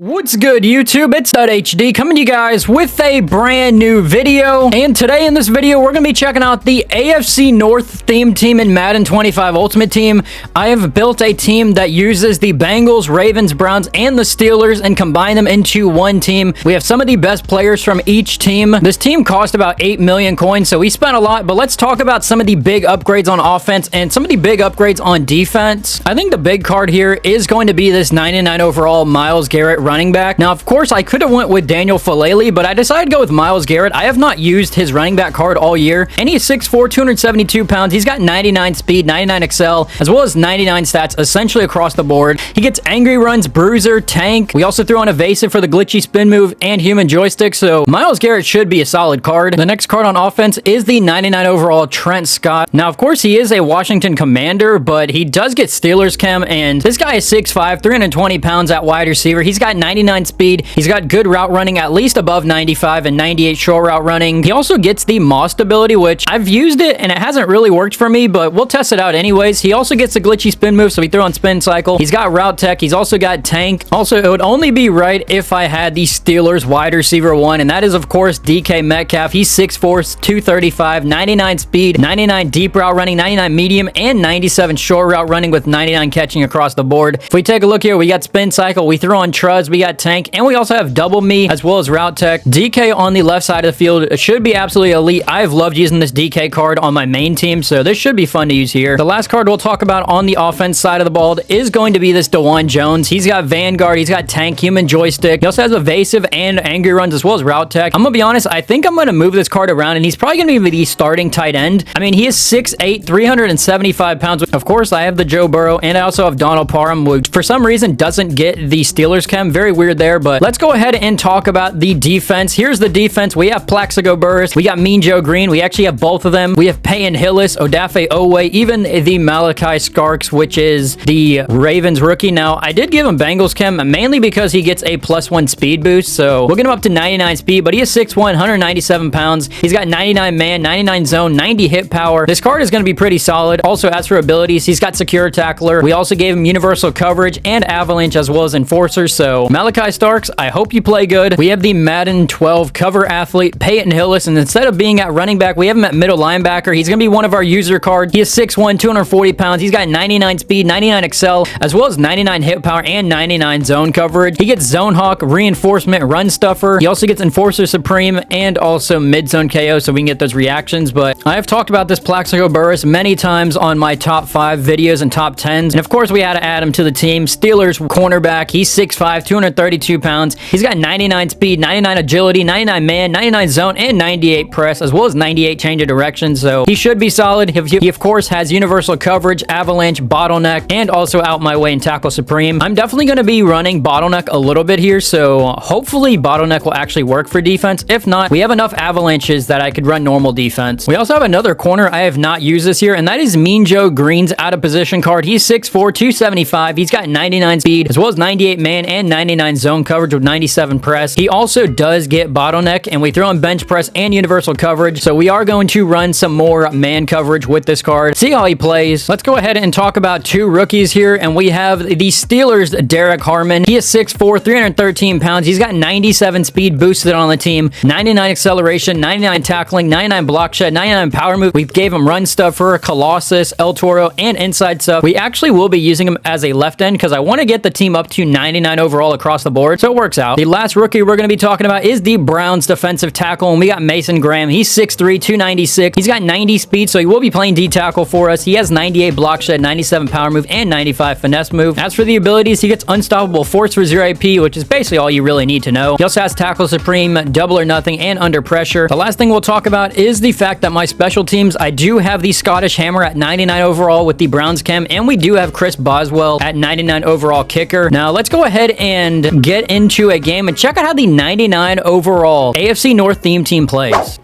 What's good, YouTube? It's HD coming to you guys with a brand new video. And today in this video, we're going to be checking out the AFC North theme team in Madden 25 Ultimate Team. I have built a team that uses the Bengals, Ravens, Browns, and the Steelers and combine them into one team. We have some of the best players from each team. This team cost about 8 million coins, so we spent a lot, but let's talk about some of the big upgrades on offense and some of the big upgrades on defense. I think the big card here is going to be this 99 overall Myles Garrett running back. Now, of course, I could have went with Daniel Falele, but I decided to go with Myles Garrett. I have not used his running back card all year, and he's 6'4", 272 pounds. He's got 99 speed, 99 excel, as well as 99 stats essentially across the board. He gets angry runs, bruiser, tank. We also threw on evasive for the glitchy spin move and human joystick, so Myles Garrett should be a solid card. The next card on offense is the 99 overall Trent Scott. Now, of course, he is a Washington Commander, but he does get Steelers chem, and this guy is 6'5", 320 pounds at wide receiver. He's got 99 speed. He's got good route running, at least above 95 and 98 short route running. He also gets the Mossed ability, which I've used it and it hasn't really worked for me, but we'll test it out anyways. He also gets the glitchy spin move, so we throw on spin cycle. He's got route tech. He's also got tank. Also, it would only be right if I had the Steelers wide receiver one, and that is, of course, DK Metcalf. He's 6'4", 235, 99 speed, 99 deep route running, 99 medium, and 97 short route running with 99 catching across the board. If we take a look here, we got spin cycle. We throw on Truz. We got tank, and we also have double me as well as route tech. DK on the left side of the field should be absolutely elite. I've loved using this DK card on my main team, so this should be fun to use here. The last card we'll talk about on the offense side of the ball is going to be this DeJuan Jones. He's got Vanguard, he's got tank, human joystick. He also has evasive and angry runs as well as route tech. I'm gonna be honest, I think I'm gonna move this card around, and he's probably gonna be the starting tight end. I mean, he is 6'8", 375 pounds. Of course, I have the Joe Burrow, and I also have Donald Parham, which for some reason doesn't get the Steelers chem. Very weird there, but let's go ahead and talk about the defense. Here's the defense. We have Plaxico Burress. We got Mean Joe Green. We actually have both of them. We have Peyton Hillis, Odafe Owe, even the Malaki Starks, which is the Ravens rookie. Now, I did give him Bengals chem, mainly because he gets a +1 speed boost, so we'll get him up to 99 speed, but he is 6'1", 197 pounds. He's got 99 man, 99 zone, 90 hit power. This card is going to be pretty solid. Also, as for abilities, he's got secure tackler. We also gave him universal coverage and avalanche as well as enforcer, so Malaki Starks, I hope you play good. We have the Madden 12 cover athlete, Peyton Hillis, and instead of being at running back, we have him at middle linebacker. He's going to be one of our user cards. He is 6'1", 240 pounds. He's got 99 speed, 99 excel, as well as 99 hit power and 99 zone coverage. He gets zone hawk, reinforcement, run stuffer. He also gets enforcer supreme and also mid zone KO, so we can get those reactions. But I have talked about this Plaxico Burress many times on my top 5 videos and top 10s, and of course we had to add him to the team. Steelers cornerback. He's 6'5", 232 pounds. He's got 99 speed, 99 agility, 99 man, 99 zone, and 98 press, as well as 98 change of direction, so he should be solid. He of course has universal coverage, avalanche, bottleneck, and also out my way and tackle supreme. I'm definitely going to be running bottleneck a little bit here, so hopefully bottleneck will actually work for defense. If not, we have enough avalanches that I could run normal defense. We also have another corner I have not used this year, and that is Mean Joe Green's out of position card. He's 6'4", 275. He's got 99 speed, as well as 98 man and 99 zone coverage with 97 press. He also does get bottleneck, and we throw in bench press and universal coverage, so we are going to run some more man coverage with this card. See how he plays. Let's go ahead and talk about 2 rookies here, and we have the Steelers Derek Harmon. He is 6'4", 313 pounds. He's got 97 speed boosted on the team, 99 acceleration, 99 tackling, 99 block shed, 99 power move. We gave him run stuffer, Colossus, El Toro, and inside sub. We actually will be using him as a left end because I want to get the team up to 99 overall across the board, so it works out. The last rookie we're going to be talking about is the Browns defensive tackle, and we got Mason Graham. He's 6'3", 296. He's got 90 speed, so he will be playing D tackle for us. He has 98 block shed, 97 power move, and 95 finesse move. As for the abilities, he gets unstoppable force for 0 AP, which is basically all you really need to know. He also has tackle supreme, double or nothing, and under pressure. The last thing we'll talk about is the fact that my special teams, I do have the Scottish Hammer at 99 overall with the Browns chem, and we do have Chris Boswell at 99 overall kicker. Now let's go ahead and get into a game and check out how the 99 overall AFC North theme team plays.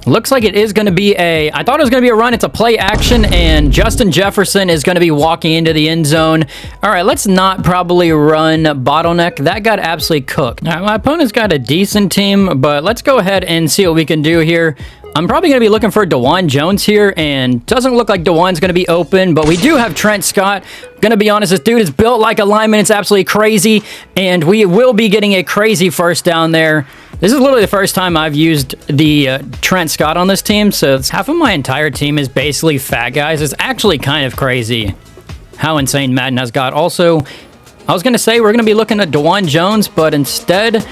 Looks like it is going to be I thought it was going to be a run. It's a play action, and Justin Jefferson is going to be walking into the end zone. All right, let's not probably run bottleneck. That got absolutely cooked. Now, my opponent's got a decent team, but let's go ahead and see what we can do here. I'm probably going to be looking for DeJuan Jones here, and doesn't look like DeJuan's going to be open, but we do have Trent Scott. Going to be honest, this dude is built like a lineman. It's absolutely crazy, and we will be getting a crazy first down there. This is literally the first time I've used the Trent Scott on this team, so half of my entire team is basically fat guys. It's actually kind of crazy how insane Madden has got. Also, I was going to say we're going to be looking at DeJuan Jones, but instead,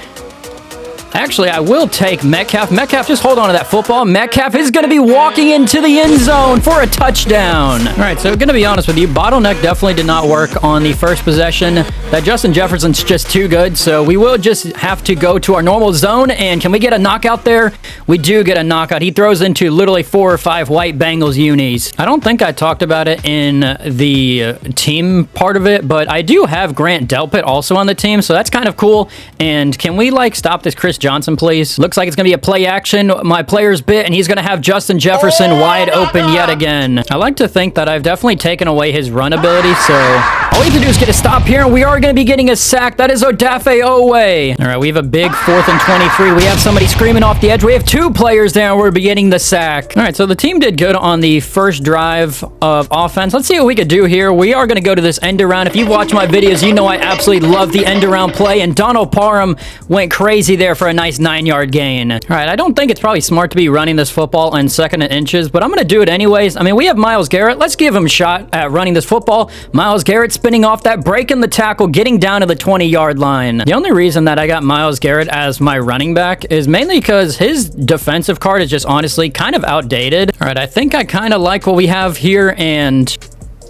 actually, I will take Metcalf. Metcalf, just hold on to that football. Metcalf is going to be walking into the end zone for a touchdown. All right, so going to be honest with you, bottleneck definitely did not work on the first possession. That Justin Jefferson's just too good, so we will just have to go to our normal zone, and can we get a knockout there? We do get a knockout. He throws into literally 4 or 5 white Bengals unis. I don't think I talked about it in the team part of it, but I do have Grant Delpit also on the team, so that's kind of cool. And can we, like, stop this Chris Johnson, please? Looks like it's going to be a play action. My player's bit, and he's going to have Justin Jefferson wide open yet again. I like to think that I've definitely taken away his run ability, so all we have to do is get a stop here, and we are going to be getting a sack. That is Odafe Owe. All right, we have a big 4th and 23. We have somebody screaming off the edge. We have 2 players there, and we're getting the sack. All right, so the team did good on the first drive of offense. Let's see what we could do here. We are going to go to this end around. If you watch my videos, you know I absolutely love the end around play, and Donald Parham went crazy there for a nice 9-yard gain. All right, I don't think it's probably smart to be running this football in 2nd and inches, but I'm going to do it anyways. I mean, we have Myles Garrett. Let's give him a shot at running this football. Myles Garrett spinning off that, breaking the tackle, getting down to the 20-yard line. The only reason that I got Myles Garrett as my running back is mainly because his defensive card is just honestly kind of outdated. All right, I think I kind of like what we have here, and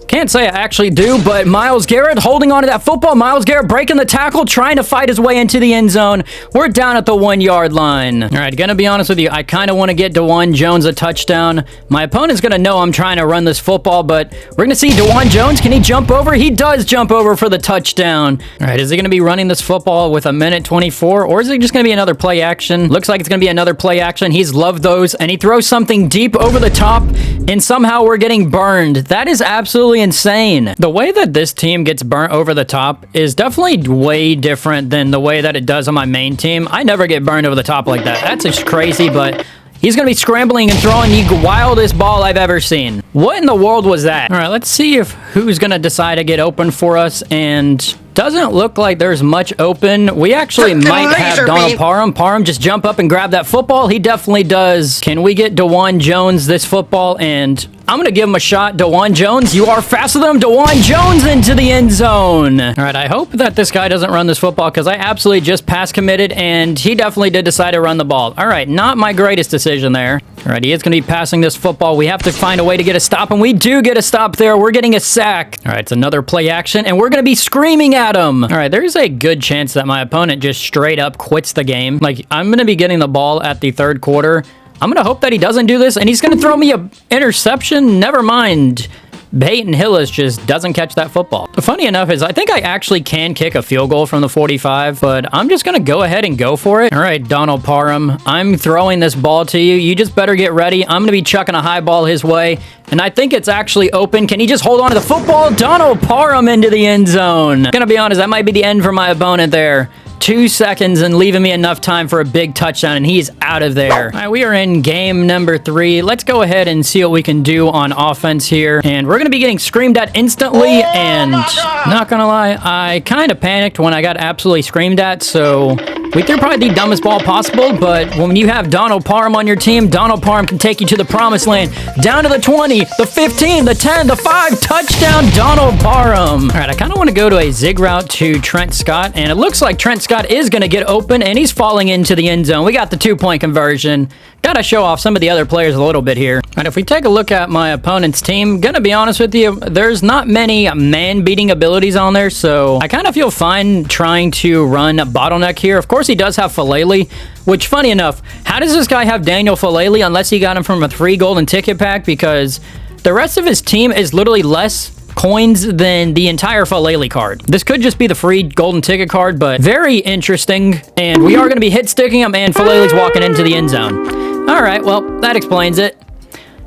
can't say I actually do, but Myles Garrett holding on to that football. Myles Garrett breaking the tackle, trying to fight his way into the end zone. We're down at the 1-yard line. All right, gonna be honest with you, I kind of want to get DeJuan Jones a touchdown. My opponent's gonna know I'm trying to run this football, but we're gonna see DeJuan Jones. Can he jump over? He does jump over for the touchdown. All right, is he gonna be running this football with 1:24, or is it just gonna be another play action? Looks like it's gonna be another play action. He's loved those, and he throws something deep over the top, and somehow we're getting burned. That is absolutely insane. The way that this team gets burnt over the top is definitely way different than the way that it does on my main team. I never get burned over the top like that. That's just crazy, but he's going to be scrambling and throwing the wildest ball I've ever seen. What in the world was that? All right, let's see if who's going to decide to get open for us, and doesn't look like there's much open. We actually might have Donald Parham. Parham just jump up and grab that football. He definitely does. Can we get DeJuan Jones this football? And I'm going to give him a shot. DeJuan Jones, you are faster than him. DeJuan Jones into the end zone. All right, I hope that this guy doesn't run this football because I absolutely just pass committed, and he definitely did decide to run the ball. All right, not my greatest decision there. All right, he is going to be passing this football. We have to find a way to get a stop, and we do get a stop there. We're getting a sack. All right, it's another play action, and we're going to be screaming at him. All right, there's a good chance that my opponent just straight up quits the game. Like, I'm going to be getting the ball at the 3rd quarter. I'm going to hope that he doesn't do this, and he's going to throw me an interception. Never mind. Peyton Hillis just doesn't catch that football. The funny enough is I think I actually can kick a field goal from the 45, but I'm just going to go ahead and go for it. All right, Donald Parham, I'm throwing this ball to you. You just better get ready. I'm going to be chucking a high ball his way, and I think it's actually open. Can he just hold on to the football? Donald Parham into the end zone. Gonna be honest, that might be the end for my opponent there. 2 seconds and leaving me enough time for a big touchdown, and he's out of there. All right, we are in game number 3. Let's go ahead and see what we can do on offense here. And we're going to be getting screamed at instantly, and not going to lie, I kind of panicked when I got absolutely screamed at, so we threw probably the dumbest ball possible, but when you have Donald Parham on your team, Donald Parham can take you to the promised land. Down to the 20, the 15, the 10, the 5, touchdown, Donald Parham. All right, I kind of want to go to a zig route to Trent Scott, and it looks like Trent Scott is going to get open, and he's falling into the end zone. We got the 2-point conversion. Got to show off some of the other players a little bit here. And if we take a look at my opponent's team, gonna be honest with you, there's not many man-beating abilities on there, so I kind of feel fine trying to run bottleneck here. Of course, he does have Falele, which, funny enough, how does this guy have Daniel Falele unless he got him from a 3 golden ticket pack? Because the rest of his team is literally less coins than the entire Falele card. This could just be the free golden ticket card, but very interesting. And we are going to be hit sticking him, and Falele's walking into the end zone. All right, well, that explains it.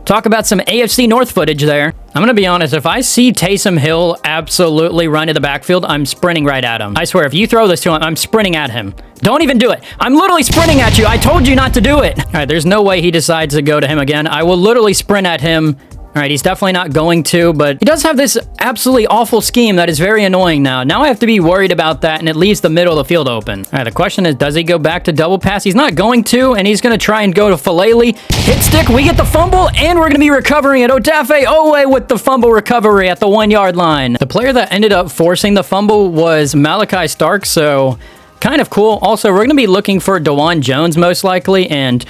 Talk about some AFC North footage there. I'm going to be honest, if I see Taysom Hill absolutely run to the backfield, I'm sprinting right at him. I swear, if you throw this to him, I'm sprinting at him. Don't even do it. I'm literally sprinting at you. I told you not to do it. All right, there's no way he decides to go to him again. I will literally sprint at him. All right, he's definitely not going to, but he does have this absolutely awful scheme that is very annoying now. Now I have to be worried about that, and it leaves the middle of the field open. All right, the question is, does he go back to double pass? He's not going to, and he's going to try and go to Falele. Hit stick, we get the fumble, and we're going to be recovering it. Odafe Owe with the fumble recovery at the 1-yard line. The player that ended up forcing the fumble was Malaki Stark, so kind of cool. Also, we're going to be looking for DeJuan Jones most likely, and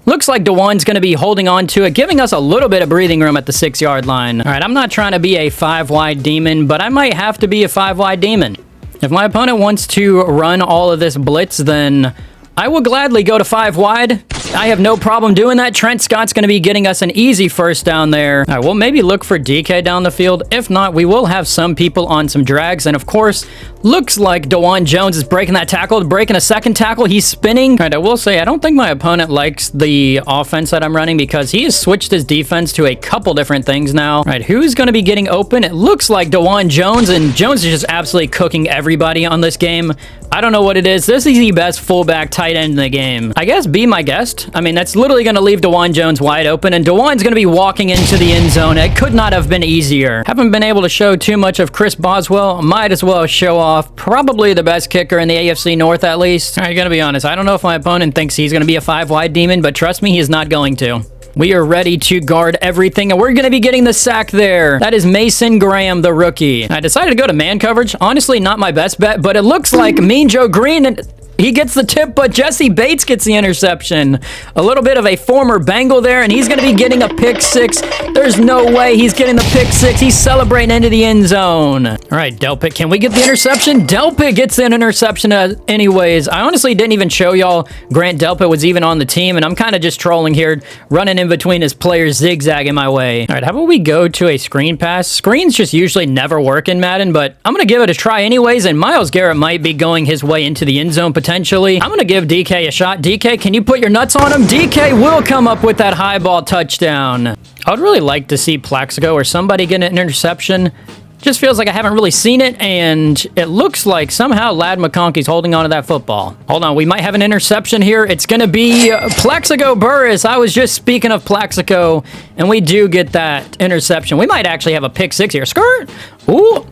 looks like DeJuan's going to be holding on to it, giving us a little bit of breathing room at the 6-yard line. All right, I'm not trying to be a 5-wide demon, but I might have to be a 5-wide demon. If my opponent wants to run all of this blitz, then I will gladly go to 5-wide. I have no problem doing that. Trent Scott's going to be getting us an easy first down there. All right, we'll maybe look for DK down the field. If not, we will have some people on some drags. And of course, looks like DeJuan Jones is breaking that tackle, breaking a second tackle. He's spinning. All right, I will say, I don't think my opponent likes the offense that I'm running because he has switched his defense to a couple different things now. All right, who's going to be getting open? It looks like DeJuan Jones, and Jones is just absolutely cooking everybody on this game. I don't know what it is. This is the best fullback tight end in the game. I guess be my guest. I mean, that's literally going to leave DeJuan Jones wide open, and DeJuan's going to be walking into the end zone. It could not have been easier. Haven't been able to show too much of Chris Boswell. Might as well show off probably the best kicker in the AFC North, at least. All right, going to be honest. I don't know if my opponent thinks he's going to be a 5-wide demon, but trust me, he's not going to. We are ready to guard everything, and we're going to be getting the sack there. That is Mason Graham, the rookie. I decided to go to man coverage. Honestly, not my best bet, but it looks like Mean Joe Green and he gets the tip, but Jesse Bates gets the interception. A little bit of a former Bengal there, and he's going to be getting a pick 6. There's no way he's getting the pick 6. He's celebrating into the end zone. All right, Delpit, can we get the interception? Delpit gets an interception anyways. I honestly didn't even show y'all Grant Delpit was even on the team, and I'm kind of just trolling here, running in between his players, zigzagging my way. All right, how about we go to a screen pass? Screens just usually never work in Madden, but I'm going to give it a try anyways, and Myles Garrett might be going his way into the end zone potentially. I'm going to give DK a shot. DK, can you put your nuts on him? DK will come up with that high ball touchdown. I would really like to see Plaxico or somebody get an interception. Just feels like I haven't really seen it, and it looks like somehow Ladd McConkey's holding on to that football. Hold on, we might have an interception here. It's going to be Plaxico Burress. I was just speaking of Plaxico, and we do get that interception. We might actually have a pick 6 here. Skirt! Ooh!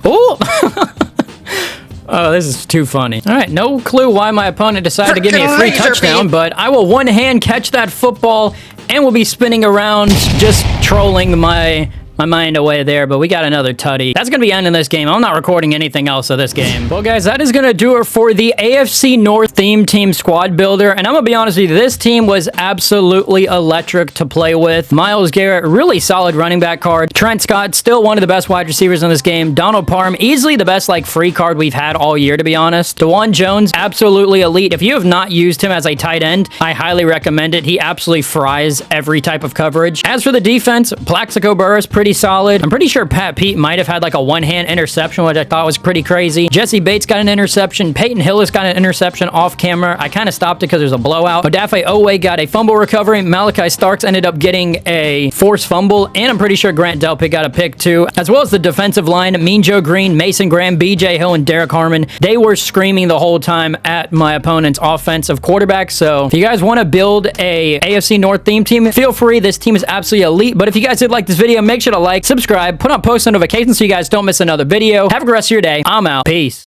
Ooh! Oh, this is too funny. All right, no clue why my opponent decided to give me a free touchdown, but I will one-hand catch that football and will be spinning around, just trolling my mind away there, but we got another tutty. That's going to be ending this game. I'm not recording anything else of this game. Well, guys, that is going to do it for the AFC North theme team squad builder, and I'm going to be honest with you, this team was absolutely electric to play with. Myles Garrett, really solid running back card. Trent Scott, still one of the best wide receivers in this game. Donald Parham, easily the best, free card we've had all year, to be honest. DeJuan Jones, absolutely elite. If you have not used him as a tight end, I highly recommend it. He absolutely fries every type of coverage. As for the defense, Plaxico Burress, pretty solid. I'm pretty sure Pat Pete might have had a one-hand interception, which I thought was pretty crazy. Jesse Bates got an interception. Peyton Hillis got an interception off camera. I kind of stopped it because there's a blowout. Odafe Owe got a fumble recovery. Malaki Starks ended up getting a forced fumble, and I'm pretty sure Grant Delpit got a pick too, as well as the defensive line. Mean Joe Green, Mason Graham, BJ Hill, and Derek Harmon. They were screaming the whole time at my opponent's offensive quarterback. So if you guys want to build a AFC North theme team, feel free. This team is absolutely elite. But if you guys did like this video, make sure to like, subscribe, put on post notifications so you guys don't miss another video. Have a good rest of your day. I'm out. Peace.